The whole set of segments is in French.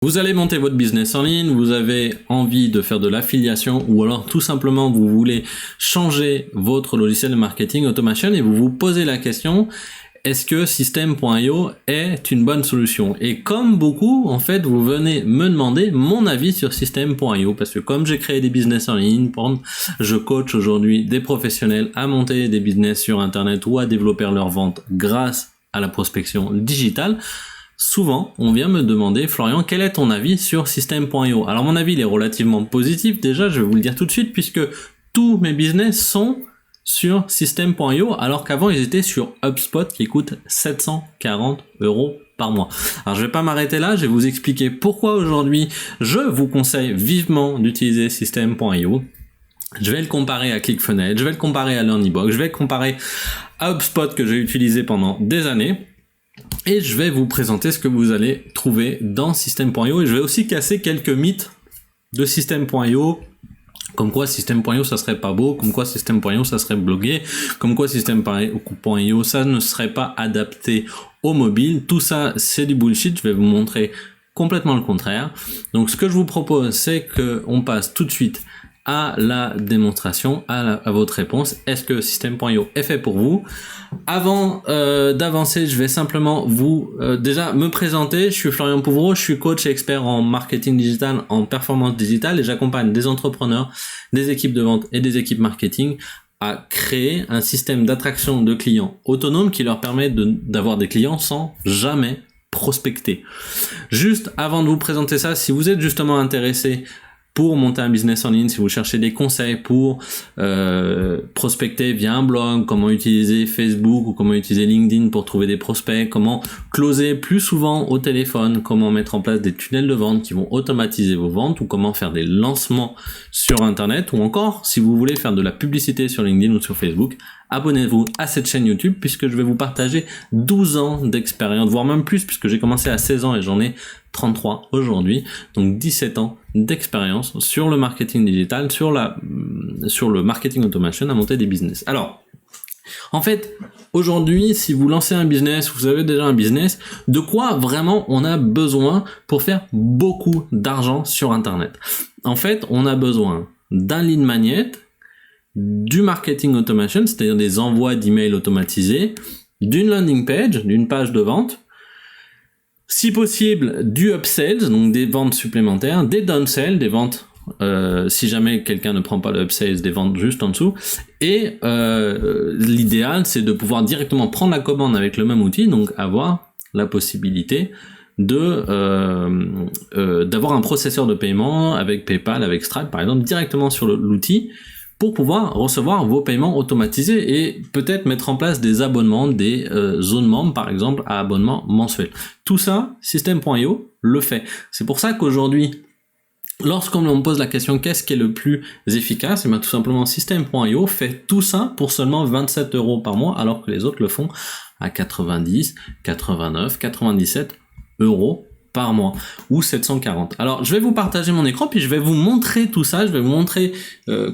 Vous allez monter votre business en ligne, vous avez envie de faire de l'affiliation ou alors tout simplement vous voulez changer votre logiciel de marketing automation et vous vous posez la question, est-ce que System.io est une bonne solution? Et comme beaucoup, en fait, vous venez me demander mon avis sur System.io parce que comme j'ai créé des business en ligne, je coach aujourd'hui des professionnels à monter des business sur Internet ou à développer leur vente grâce à la prospection digitale. Souvent, on vient me demander, Florian, quel est ton avis sur System.io? Alors mon avis, il est relativement positif, déjà, je vais vous le dire tout de suite, puisque tous mes business sont sur System.io, alors qu'avant, ils étaient sur HubSpot, qui coûte 740 € par mois. Alors je vais pas m'arrêter là, je vais vous expliquer pourquoi aujourd'hui, je vous conseille vivement d'utiliser System.io. Je vais le comparer à ClickFunnels, je vais le comparer à LearnyBox, je vais le comparer à HubSpot que j'ai utilisé pendant des années. Et je vais vous présenter ce que vous allez trouver dans System.io et je vais aussi casser quelques mythes de System.io, comme quoi System.io ça serait pas beau, comme quoi System.io ça serait blogué, comme quoi System.io ça ne serait pas adapté au mobile. Tout ça c'est du bullshit, je vais vous montrer complètement le contraire. Donc ce que je vous propose c'est qu'on passe tout de suite à la démonstration, à votre réponse. Est-ce que System.io est fait pour vous? Avant d'avancer, je vais simplement vous déjà me présenter. Je suis Florian Pouvreau, je suis coach et expert en marketing digital, en performance digitale et j'accompagne des entrepreneurs, des équipes de vente et des équipes marketing à créer un système d'attraction de clients autonome qui leur permet d'avoir des clients sans jamais prospecter. Juste avant de vous présenter ça, si vous êtes justement intéressé pour monter un business en ligne, si vous cherchez des conseils pour prospecter via un blog, comment utiliser Facebook ou comment utiliser LinkedIn pour trouver des prospects, comment closer plus souvent au téléphone, comment mettre en place des tunnels de vente qui vont automatiser vos ventes ou comment faire des lancements sur Internet ou encore si vous voulez faire de la publicité sur LinkedIn ou sur Facebook, abonnez-vous à cette chaîne YouTube puisque je vais vous partager 12 ans d'expérience, voire même plus puisque j'ai commencé à 16 ans et j'en ai 33 aujourd'hui, donc 17 ans d'expérience sur le marketing digital, sur le marketing automation à monter des business. Alors, en fait, aujourd'hui, si vous lancez un business, vous avez déjà un business, de quoi vraiment on a besoin pour faire beaucoup d'argent sur Internet? En fait, on a besoin d'un lead magnet, du marketing automation, c'est-à-dire des envois d'emails automatisés, d'une landing page, d'une page de vente, si possible du upsells, donc des ventes supplémentaires, des downsells, des ventes si jamais quelqu'un ne prend pas le upsells, des ventes juste en dessous, et l'idéal c'est de pouvoir directement prendre la commande avec le même outil, donc avoir la possibilité d'avoir un processeur de paiement avec PayPal, avec Stripe par exemple, directement sur l'outil, pour pouvoir recevoir vos paiements automatisés et peut-être mettre en place des abonnements, des zones membres par exemple à abonnement mensuel. Tout ça, System.io le fait. C'est pour ça qu'aujourd'hui, lorsqu'on me pose la question qu'est-ce qui est le plus efficace, et bien tout simplement System.io fait tout ça pour seulement 27 € par mois alors que les autres le font à 90, 89, 97 € par mois ou 740. Alors je vais vous partager mon écran puis je vais vous montrer tout ça, je vais vous montrer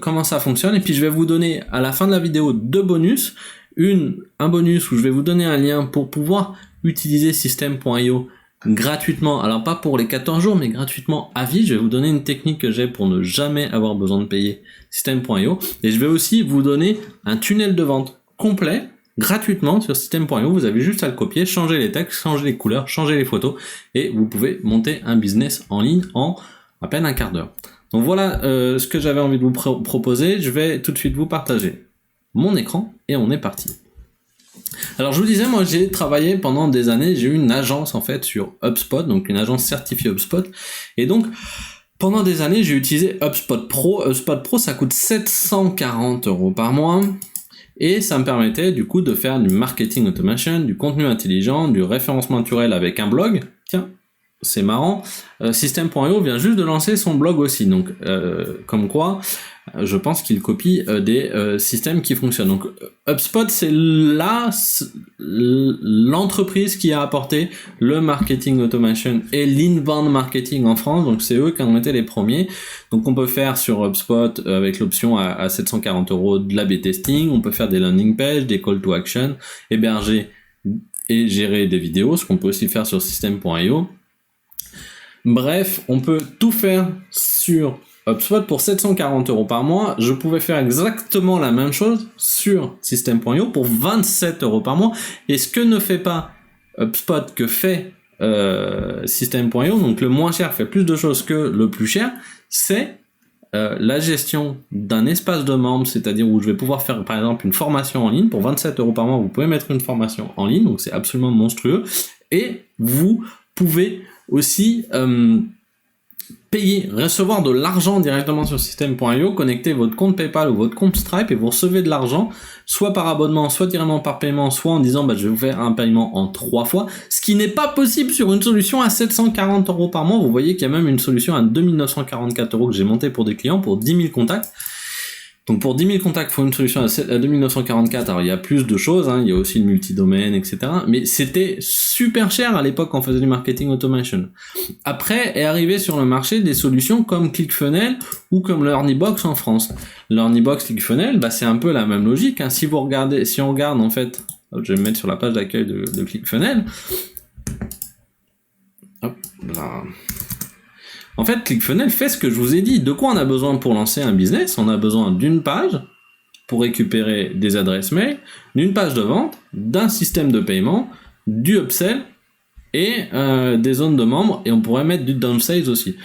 comment ça fonctionne et puis je vais vous donner à la fin de la vidéo deux bonus, un bonus où je vais vous donner un lien pour pouvoir utiliser System.io gratuitement, alors pas pour les 14 jours mais gratuitement à vie. Je vais vous donner une technique que j'ai pour ne jamais avoir besoin de payer System.io et je vais aussi vous donner un tunnel de vente complet gratuitement sur System.io. Vous avez juste à le copier, changer les textes, changer les couleurs, changer les photos et vous pouvez monter un business en ligne en à peine un quart d'heure. Donc voilà ce que j'avais envie de vous proposer. Je vais tout de suite vous partager mon écran et on est parti. Alors je vous disais, moi j'ai travaillé pendant des années, j'ai eu une agence en fait sur HubSpot, donc une agence certifiée HubSpot, et donc pendant des années j'ai utilisé HubSpot Pro. HubSpot Pro ça coûte 740 € par mois. Et ça me permettait du coup de faire du marketing automation, du contenu intelligent, du référencement naturel avec un blog. Tiens, c'est marrant. System.io vient juste de lancer son blog aussi. Donc, comme quoi, je pense qu'il copie des systèmes qui fonctionnent. Donc, HubSpot, c'est l'entreprise qui a apporté le marketing automation et l'inbound marketing en France. Donc, c'est eux qui ont été les premiers. Donc, on peut faire sur HubSpot avec l'option à 740 € de l'A/B testing. On peut faire des landing pages, des call to action, héberger et gérer des vidéos, ce qu'on peut aussi faire sur System.io. Bref, on peut tout faire sur HubSpot pour 740 € par mois. Je pouvais faire exactement la même chose sur System.io pour 27 € par mois. Et ce que ne fait pas HubSpot que fait System.io, donc le moins cher fait plus de choses que le plus cher, c'est la gestion d'un espace de membres, c'est-à-dire où je vais pouvoir faire par exemple une formation en ligne. Pour 27 € par mois, vous pouvez mettre une formation en ligne, donc c'est absolument monstrueux. Et vous pouvez aussi payer, recevoir de l'argent directement sur System.io, connecter votre compte PayPal ou votre compte Stripe et vous recevez de l'argent, soit par abonnement, soit directement par paiement, soit en disant je vais vous faire un paiement en 3 fois, ce qui n'est pas possible sur une solution à 740 € par mois. Vous voyez qu'il y a même une solution à 2944 € que j'ai montée pour des clients pour 10 000 contacts. Donc pour 10 000 contacts, il faut une solution à 2944. Alors il y a plus de choses, il y a aussi le multidomaine, etc. Mais c'était super cher à l'époque quand on faisait du marketing automation. Après est arrivé sur le marché des solutions comme ClickFunnels ou comme LearnyBox en France. LearnyBox, ClickFunnels, c'est un peu la même logique. Si on regarde en fait, je vais me mettre sur la page d'accueil de ClickFunnels. Hop là. En fait, ClickFunnels fait ce que je vous ai dit. De quoi on a besoin pour lancer un business? On a besoin d'une page pour récupérer des adresses mail, d'une page de vente, d'un système de paiement, du upsell et des zones de membres. Et on pourrait mettre du downsell aussi.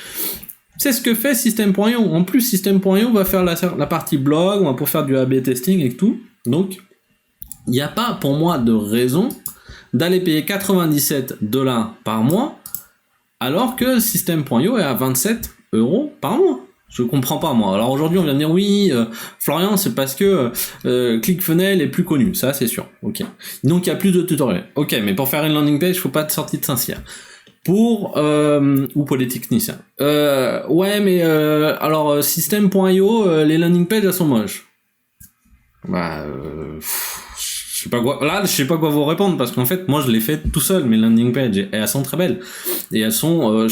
C'est ce que fait System.io. En plus, System.io va faire la partie blog, on va pouvoir faire du A/B testing et tout. Donc, il n'y a pas pour moi de raison d'aller payer 97 $ par mois alors que System.io est à 27 € par mois. Je comprends pas, moi. Alors aujourd'hui, on vient de dire, oui, Florian, c'est parce que ClickFunnels est plus connu. Ça, c'est sûr. Ok. Donc, il y a plus de tutoriels. Ok, mais pour faire une landing page, il faut pas de sortie de Saint-Cyr. Ou Polytechnicien. Ouais, mais alors, System.io, les landing pages, elles sont moches. Je sais pas quoi vous répondre parce qu'en fait, moi, je l'ai fait tout seul, mes landing pages, et elles sont très belles. Et elles sont,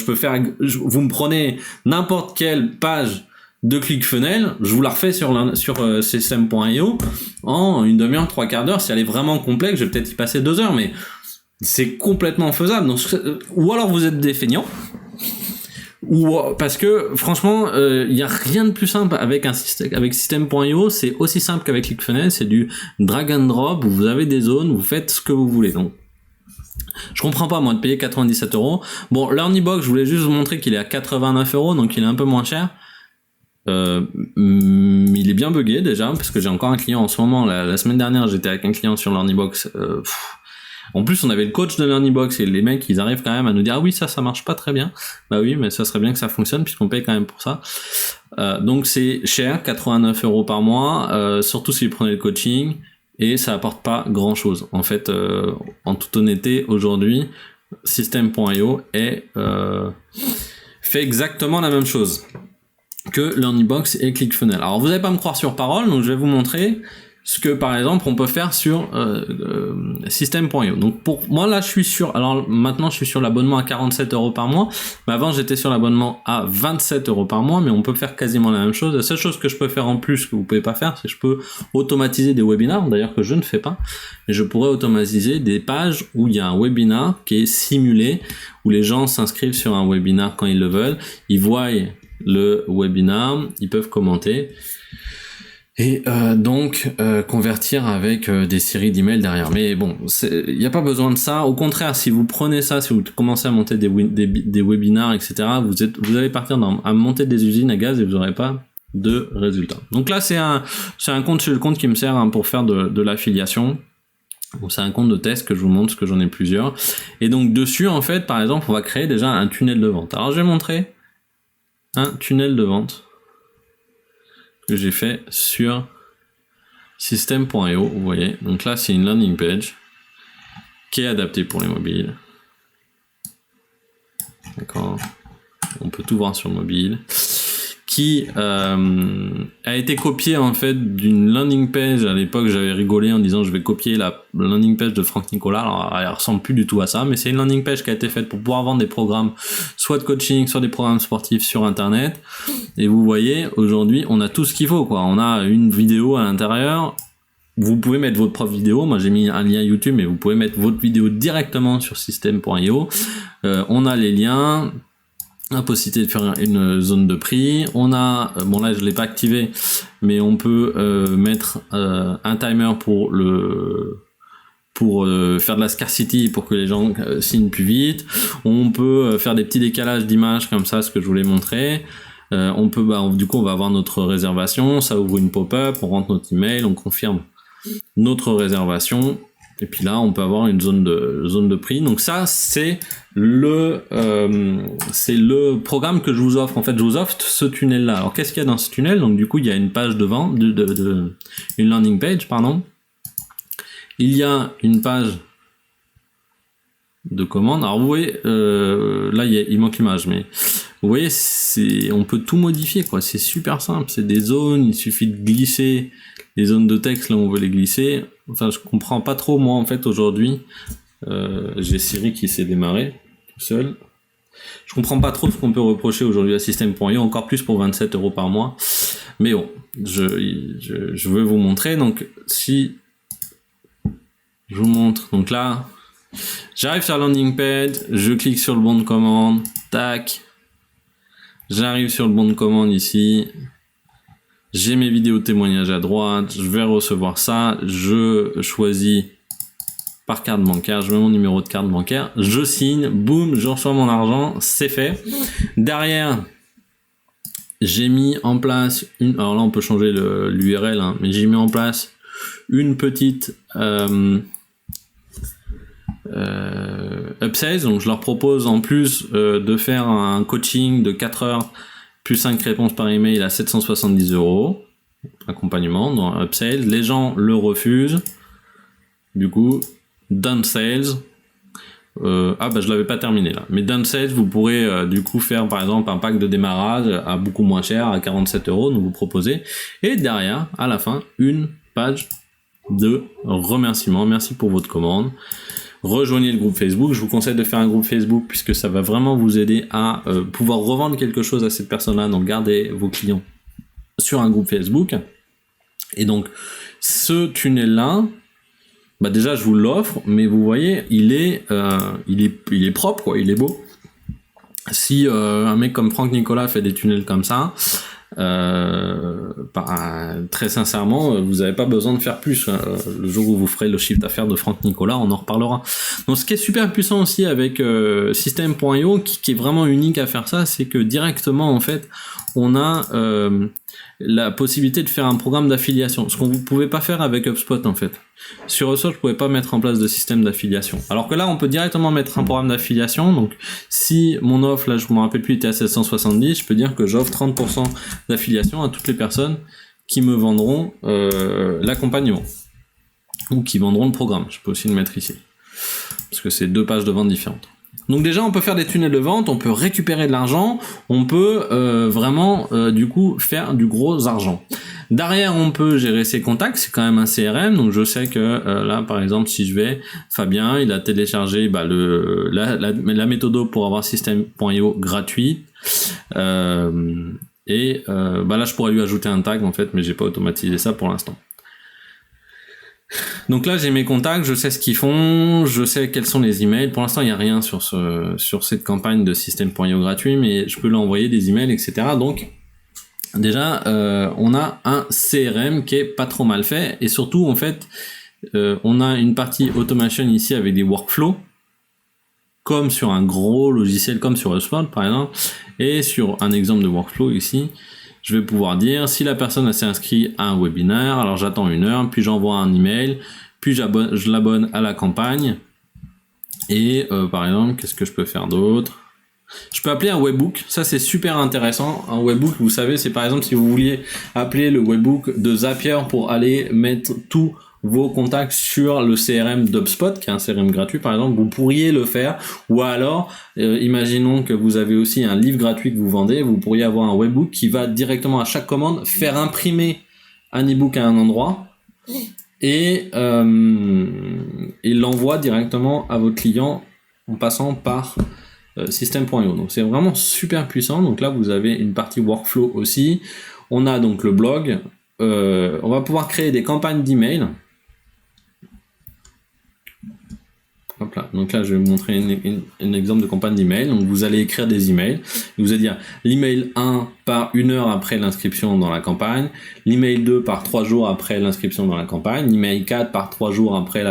vous me prenez n'importe quelle page de ClickFunnels, je vous la refais sur System.io en une demi-heure, 3/4 d'heure. Si elle est vraiment complexe, je vais peut-être y passer 2 heures, mais c'est complètement faisable. Donc, ou alors vous êtes des feignants, parce que franchement, il y a rien de plus simple avec System.io. C'est aussi simple qu'avec ClickFunnels, c'est du drag and drop. Vous avez des zones, vous faites ce que vous voulez. Donc, je comprends pas moi de payer 97 €. Bon, LearnyBox, je voulais juste vous montrer qu'il est à 89 €, donc il est un peu moins cher. Il est bien buggé déjà, parce que j'ai encore un client en ce moment. La semaine dernière, j'étais avec un client sur LearnyBox. En plus, on avait le coach de LearnyBox et les mecs, ils arrivent quand même à nous dire ah oui, ça marche pas très bien. Bah oui, mais ça serait bien que ça fonctionne puisqu'on paye quand même pour ça. Donc c'est cher, 89 € par mois, surtout si vous prenez le coaching, et ça apporte pas grand chose. En fait, en toute honnêteté, aujourd'hui, System.io fait exactement la même chose que LearnyBox et ClickFunnels. Alors vous n'allez pas me croire sur parole, donc je vais vous montrer ce que par exemple on peut faire sur System.io. Donc pour moi là maintenant je suis sur l'abonnement à 47 € par mois, mais avant j'étais sur l'abonnement à 27 € par mois, mais on peut faire quasiment la même chose. La seule chose que je peux faire en plus que vous pouvez pas faire, c'est que je peux automatiser des webinars, d'ailleurs que je ne fais pas, mais je pourrais automatiser des pages où il y a un webinar qui est simulé, où les gens s'inscrivent sur un webinar quand ils le veulent, ils voient le webinar, ils peuvent commenter et donc convertir avec des séries d'emails derrière. Mais bon, il n'y a pas besoin de ça. Au contraire, si vous prenez ça, si vous commencez à monter des webinars, etc., vous allez partir à monter des usines à gaz et vous n'aurez pas de résultats. Donc là, c'est un compte, c'est le compte qui me sert pour faire de l'affiliation. Donc c'est un compte de test que je vous montre, parce que j'en ai plusieurs. Et donc dessus, en fait, par exemple, on va créer déjà un tunnel de vente. Alors je vais montrer un tunnel de vente que j'ai fait sur System.io, vous voyez. Donc là, c'est une landing page qui est adaptée pour les mobiles. D'accord. On peut tout voir sur le mobile. Qui a été copié en fait d'une landing page. À l'époque, j'avais rigolé en disant je vais copier la landing page de Franck Nicolas. Alors, elle ressemble plus du tout à ça, mais c'est une landing page qui a été faite pour pouvoir vendre des programmes, soit de coaching, soit des programmes sportifs sur Internet. Et vous voyez, aujourd'hui, on a tout ce qu'il faut, quoi. On a une vidéo à l'intérieur. Vous pouvez mettre votre propre vidéo. Moi, j'ai mis un lien YouTube, mais vous pouvez mettre votre vidéo directement sur System.io. On a les liens. la possibilité de faire une zone de prix. On a, bon là je l'ai pas activé, mais on peut mettre un timer pour faire de la scarcity pour que les gens signent plus vite. On peut faire des petits décalages d'images comme ça, ce que je voulais montrer. On peut, du coup, on va avoir notre réservation, ça ouvre une pop-up, on rentre notre email, on confirme notre réservation, et puis là, on peut avoir une zone de prix. Donc ça, c'est le programme que je vous offre. En fait, je vous offre ce tunnel-là. Alors, qu'est-ce qu'il y a dans ce tunnel? Donc, du coup, il y a une page de vente, une landing page, pardon. Il y a une page de commande. Alors, vous voyez, là, il manque l'image, mais vous voyez, on peut tout modifier, quoi. C'est super simple. C'est des zones. Il suffit de glisser les zones de texte là où on veut les glisser. Enfin, je comprends pas trop, moi, en fait, aujourd'hui. J'ai Siri qui s'est démarré tout seul. Je comprends pas trop ce qu'on peut reprocher aujourd'hui à System.io, encore plus pour 27 € par mois. Mais bon, je veux vous montrer. Donc, si je vous montre, donc là, j'arrive sur la landing page, je clique sur le bon de commande, tac. J'arrive sur le bon de commande ici. J'ai mes vidéos témoignages à droite, je vais recevoir ça, je choisis par carte bancaire, je mets mon numéro de carte bancaire, je signe, boum, je reçois mon argent, c'est fait. Derrière, j'ai mis en place alors là on peut changer l'URL, hein, mais j'ai mis en place une petite upsell, donc je leur propose en plus de faire un coaching de 4 heures plus 5 réponses par email à 770 €, accompagnement dans upsell. Les gens le refusent, du coup down sales, je l'avais pas terminé là, mais down sales, vous pourrez du coup faire par exemple un pack de démarrage à beaucoup moins cher, à 47 €, donc vous proposez, et derrière à la fin une page de remerciement, merci pour votre commande. Rejoignez le groupe Facebook. Je vous conseille de faire un groupe Facebook puisque ça va vraiment vous aider à pouvoir revendre quelque chose à cette personne-là. Donc gardez vos clients sur un groupe Facebook. Et donc ce tunnel-là, déjà je vous l'offre, mais vous voyez, il est propre, quoi. Il est beau. Si un mec comme Franck Nicolas fait des tunnels comme ça, très sincèrement, vous n'avez pas besoin de faire plus. Le jour où vous ferez le chiffre d'affaires de Franck Nicolas, on en reparlera. Donc ce qui est super puissant aussi avec System.io, qui est vraiment unique à faire ça, c'est que directement en fait on a la possibilité de faire un programme d'affiliation, ce qu'on ne pouvait pas faire avec HubSpot en fait. Sur HubSpot, je ne pouvais pas mettre en place de système d'affiliation. Alors que là, on peut directement mettre un programme d'affiliation. Donc, si mon offre, là, je ne me rappelle plus, était à 770, je peux dire que j'offre 30% d'affiliation à toutes les personnes qui me vendront l'accompagnement ou qui vendront le programme. Je peux aussi le mettre ici parce que c'est 2 pages de vente différentes. Donc déjà, on peut faire des tunnels de vente, on peut récupérer de l'argent, on peut vraiment du coup faire du gros argent. Derrière, on peut gérer ses contacts, c'est quand même un CRM, donc je sais que là, par exemple, si je vais, Fabien, il a téléchargé la méthode pour avoir System.io gratuit, là, je pourrais lui ajouter un tag en fait, mais j'ai pas automatisé ça pour l'instant. Donc là, j'ai mes contacts, je sais ce qu'ils font, je sais quels sont les emails. Pour l'instant, il n'y a rien sur cette campagne de System.io gratuit, mais je peux leur envoyer des emails, etc. Donc, déjà, on a un CRM qui est pas trop mal fait, et surtout, en fait, on a une partie automation ici avec des workflows, comme sur un gros logiciel, comme sur HubSpot, par exemple, et sur un exemple de workflow ici, je vais pouvoir dire si la personne s'est inscrite à un webinaire, alors j'attends 1 heure, puis j'envoie un email, puis je l'abonne à la campagne. Et par exemple, qu'est-ce que je peux faire d'autre? Je peux appeler un webbook, ça c'est super intéressant. Un webbook, vous savez, c'est par exemple si vous vouliez appeler le webbook de Zapier pour aller mettre tous vos contacts sur le CRM d'HubSpot, qui est un CRM gratuit par exemple, vous pourriez le faire. Ou alors, imaginons que vous avez aussi un livre gratuit que vous vendez, vous pourriez avoir un webbook qui va directement à chaque commande faire imprimer un ebook à un endroit et l'envoie directement à votre client en passant par System.io. Donc c'est vraiment super puissant. Donc là vous avez une partie workflow aussi. On a donc le blog. On va pouvoir créer des campagnes d'email. Hop. Hop là. Donc là, je vais vous montrer un exemple de campagne d'email. Donc vous allez écrire des emails. Vous allez dire l'email 1 part 1 heure après l'inscription dans la campagne. L'email 2 part 3 jours après l'inscription dans la campagne. L'email 4 part 3 jours après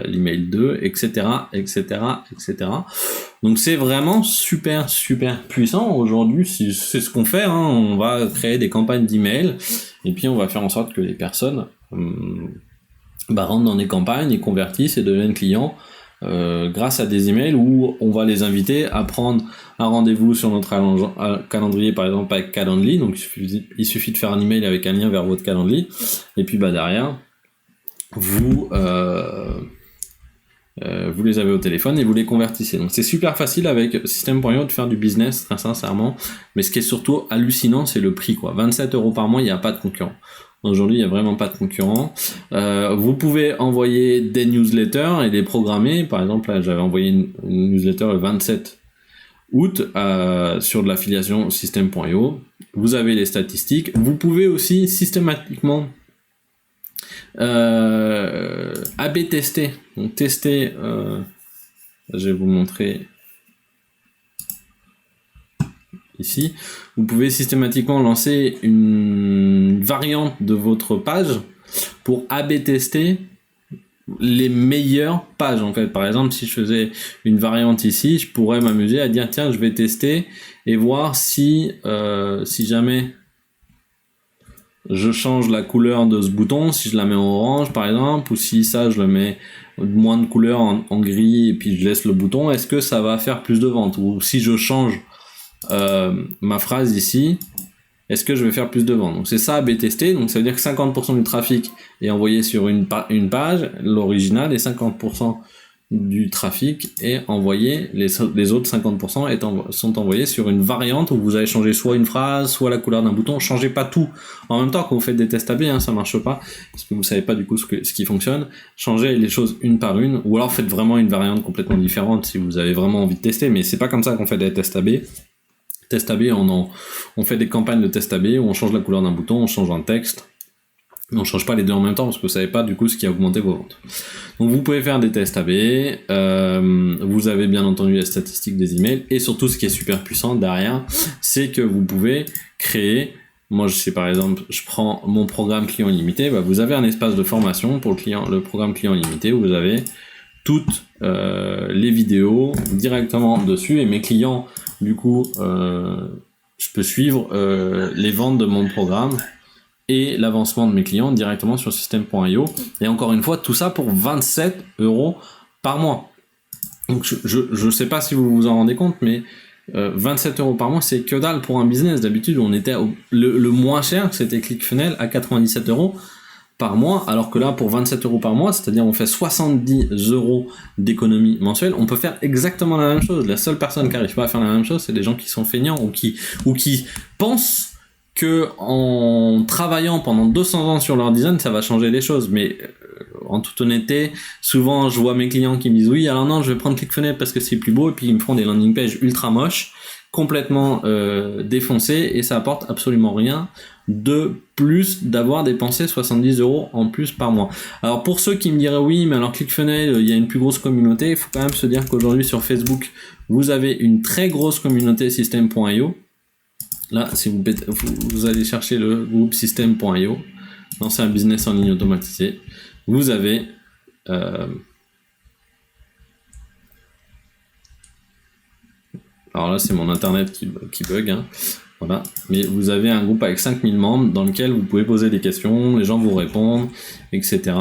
l'email 2, etc., etc., etc. Donc c'est vraiment super puissant. Aujourd'hui, c'est ce qu'on fait. Hein. On va créer des campagnes d'email et puis on va faire en sorte que les personnes rentrent dans des campagnes et convertissent et deviennent clients grâce à des emails où on va les inviter à prendre un rendez-vous sur notre calendrier, par exemple avec Calendly. Donc il suffit de faire un email avec un lien vers votre Calendly et puis derrière vous les avez au téléphone et vous les convertissez. Donc c'est super facile avec System.io de faire du business, très sincèrement. Mais ce qui est surtout hallucinant, c'est le prix, quoi. 27 € par mois, il n'y a pas de concurrent. Aujourd'hui, il n'y a vraiment pas de concurrent. Vous pouvez envoyer des newsletters et les programmer. Par exemple, là, j'avais envoyé une newsletter le 27 août sur de l'affiliation System.io. Vous avez les statistiques. Vous pouvez aussi systématiquement A/B tester. Donc tester, je vais vous montrer ici. Vous pouvez systématiquement lancer une variante de votre page pour A/B tester les meilleures pages en fait. Par exemple, si je faisais une variante ici, je pourrais m'amuser à dire tiens, je vais tester et voir si jamais je change la couleur de ce bouton, si je la mets en orange par exemple, ou si ça je le mets moins de couleur en gris et puis je laisse le bouton, est-ce que ça va faire plus de ventes? Ou si je change ma phrase ici, est-ce que je vais faire plus de ventes? Donc c'est ça A/B tester, donc ça veut dire que 50% du trafic est envoyé sur une page, l'original, et 50% du trafic est envoyé, les autres 50% sont envoyés sur une variante où vous allez changer soit une phrase, soit la couleur d'un bouton. Changez pas tout en même temps. Quand vous faites des tests A/B, ça marche pas parce que vous savez pas du coup ce qui fonctionne. Changez les choses une par une, ou alors faites vraiment une variante complètement différente si vous avez vraiment envie de tester, mais c'est pas comme ça qu'on fait des tests A/B. Test A/B, on fait des campagnes de test A/B où on change la couleur d'un bouton, on change un texte. Mais on change pas les deux en même temps parce que vous savez pas du coup ce qui a augmenté vos ventes. Donc vous pouvez faire des tests A/B, vous avez bien entendu les statistiques des emails, et surtout ce qui est super puissant derrière, c'est que vous pouvez créer, moi je sais par exemple, je prends mon programme client limité, vous avez un espace de formation pour le programme client limité où vous avez toutes les vidéos directement dessus, et mes clients du coup je peux suivre les ventes de mon programme et l'avancement de mes clients directement sur System.io. Et encore une fois, tout ça pour 27 € par mois. Donc je sais pas si vous vous en rendez compte, mais 27 € par mois, c'est que dalle pour un business. D'habitude, on était le moins cher, c'était ClickFunnels à 97 € par mois, alors que là, pour 27 € par mois, c'est-à-dire on fait 70 € d'économie mensuelle, on peut faire exactement la même chose. La seule personne qui n'arrive pas à faire la même chose, c'est des gens qui sont feignants ou qui pensent que en travaillant pendant 200 ans sur leur design, ça va changer les choses. Mais en toute honnêteté, souvent je vois mes clients qui me disent oui, alors non, je vais prendre ClickFunnels parce que c'est plus beau, et puis ils me font des landing pages ultra moches, complètement défoncées, et ça apporte absolument rien de plus d'avoir dépensé 70 € en plus par mois. Alors pour ceux qui me diraient oui, mais alors ClickFunnels, il y a une plus grosse communauté, il faut quand même se dire qu'aujourd'hui sur Facebook, vous avez une très grosse communauté System.io. Là, si vous allez chercher le groupe System.io, lancer un business en ligne automatisé, vous avez alors là, c'est mon internet qui bug, voilà. Mais vous avez un groupe avec 5000 membres dans lequel vous pouvez poser des questions, les gens vous répondent, etc.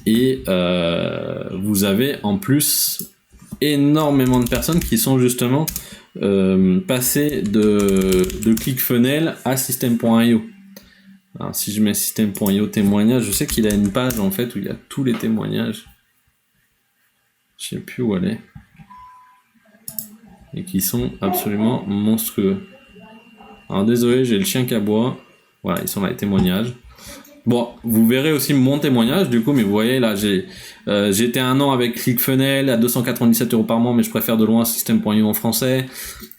Et vous avez en plus énormément de personnes qui sont justement passer de ClickFunnels à System.io. Alors si je mets System.io témoignage, je sais qu'il a une page en fait où il y a tous les témoignages. Je sais plus où elle est. Et qui sont absolument monstrueux. Alors désolé, j'ai le chien qui aboie. Voilà, ils sont là les témoignages. Bon, vous verrez aussi mon témoignage du coup, mais vous voyez là, j'étais 1 an avec ClickFunnels à 297 € par mois, mais je préfère de loin System.io en français.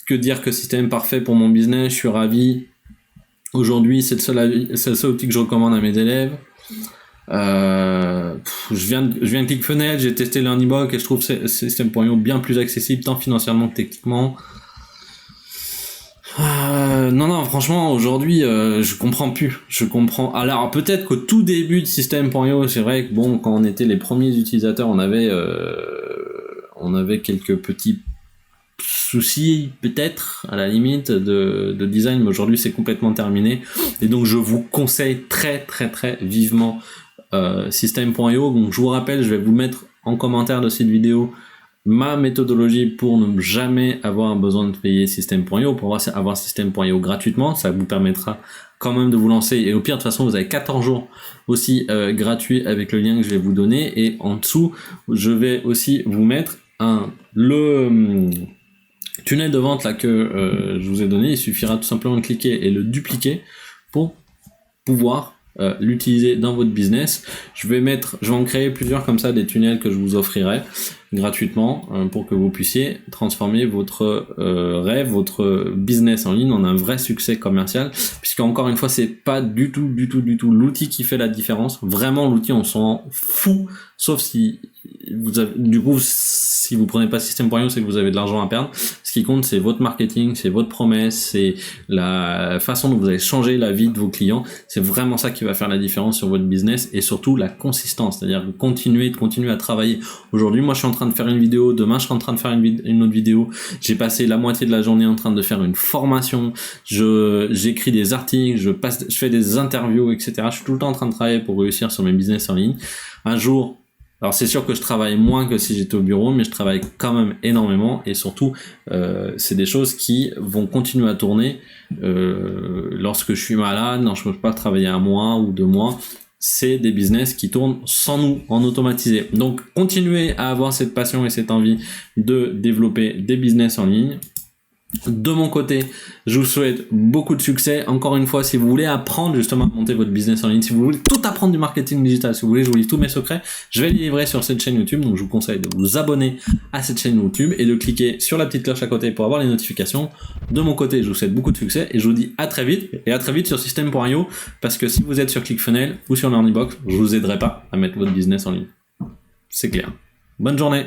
Que dire que System parfait pour mon business, je suis ravi. Aujourd'hui, c'est le seul outil que je recommande à mes élèves. Je viens de ClickFunnels, j'ai testé LearnyBox et je trouve System.io bien plus accessible tant financièrement que techniquement. Non, franchement, aujourd'hui, je comprends plus. Alors, peut-être qu'au tout début de System.io, c'est vrai que bon, quand on était les premiers utilisateurs, on avait quelques petits soucis, peut-être, à la limite, de design, mais aujourd'hui, c'est complètement terminé. Et donc, je vous conseille très, très, très vivement System.io. Donc, je vous rappelle, je vais vous mettre en commentaire de cette vidéo ma méthodologie pour ne jamais avoir besoin de payer System.io, pour avoir System.io gratuitement. Ça vous permettra quand même de vous lancer, et au pire de toute façon vous avez 14 jours aussi gratuits avec le lien que je vais vous donner, et en dessous je vais aussi vous mettre le tunnel de vente là que je vous ai donné. Il suffira tout simplement de cliquer et le dupliquer pour pouvoir l'utiliser dans votre business. Je vais en créer plusieurs comme ça, des tunnels que je vous offrirai gratuitement pour que vous puissiez transformer votre rêve, votre business en ligne en un vrai succès commercial, puisque encore une fois c'est pas du tout l'outil qui fait la différence. Vraiment, l'outil on s'en fout, sauf si si vous prenez pas System.io, c'est que vous avez de l'argent à perdre. Ce qui compte, c'est votre marketing, c'est votre promesse, c'est la façon dont vous allez changer la vie de vos clients. C'est vraiment ça qui va faire la différence sur votre business, et surtout la consistance, c'est-à-dire continuer à travailler. Aujourd'hui, moi je suis en train de faire une vidéo, demain je serai en train de faire une autre vidéo, j'ai passé la moitié de la journée en train de faire une formation, j'écris des articles, je fais des interviews, etc. Je suis tout le temps en train de travailler pour réussir sur mes business en ligne. Un jour, alors c'est sûr que je travaille moins que si j'étais au bureau, mais je travaille quand même énormément, et surtout c'est des choses qui vont continuer à tourner lorsque je suis malade. Non, je ne peux pas travailler 1 mois ou 2 mois. C'est des business qui tournent sans nous, en automatisé. Donc continuez à avoir cette passion et cette envie de développer des business en ligne. De mon côté, je vous souhaite beaucoup de succès. Encore une fois, si vous voulez apprendre justement à monter votre business en ligne, si vous voulez tout apprendre du marketing digital, si vous voulez que je vous livre tous mes secrets, je vais les livrer sur cette chaîne YouTube. Donc je vous conseille de vous abonner à cette chaîne YouTube et de cliquer sur la petite cloche à côté pour avoir les notifications. De mon côté, je vous souhaite beaucoup de succès et je vous dis à très vite, et à très vite sur System.io, parce que si vous êtes sur ClickFunnels ou sur LearnyBox, je vous aiderai pas à mettre votre business en ligne. C'est clair. Bonne journée.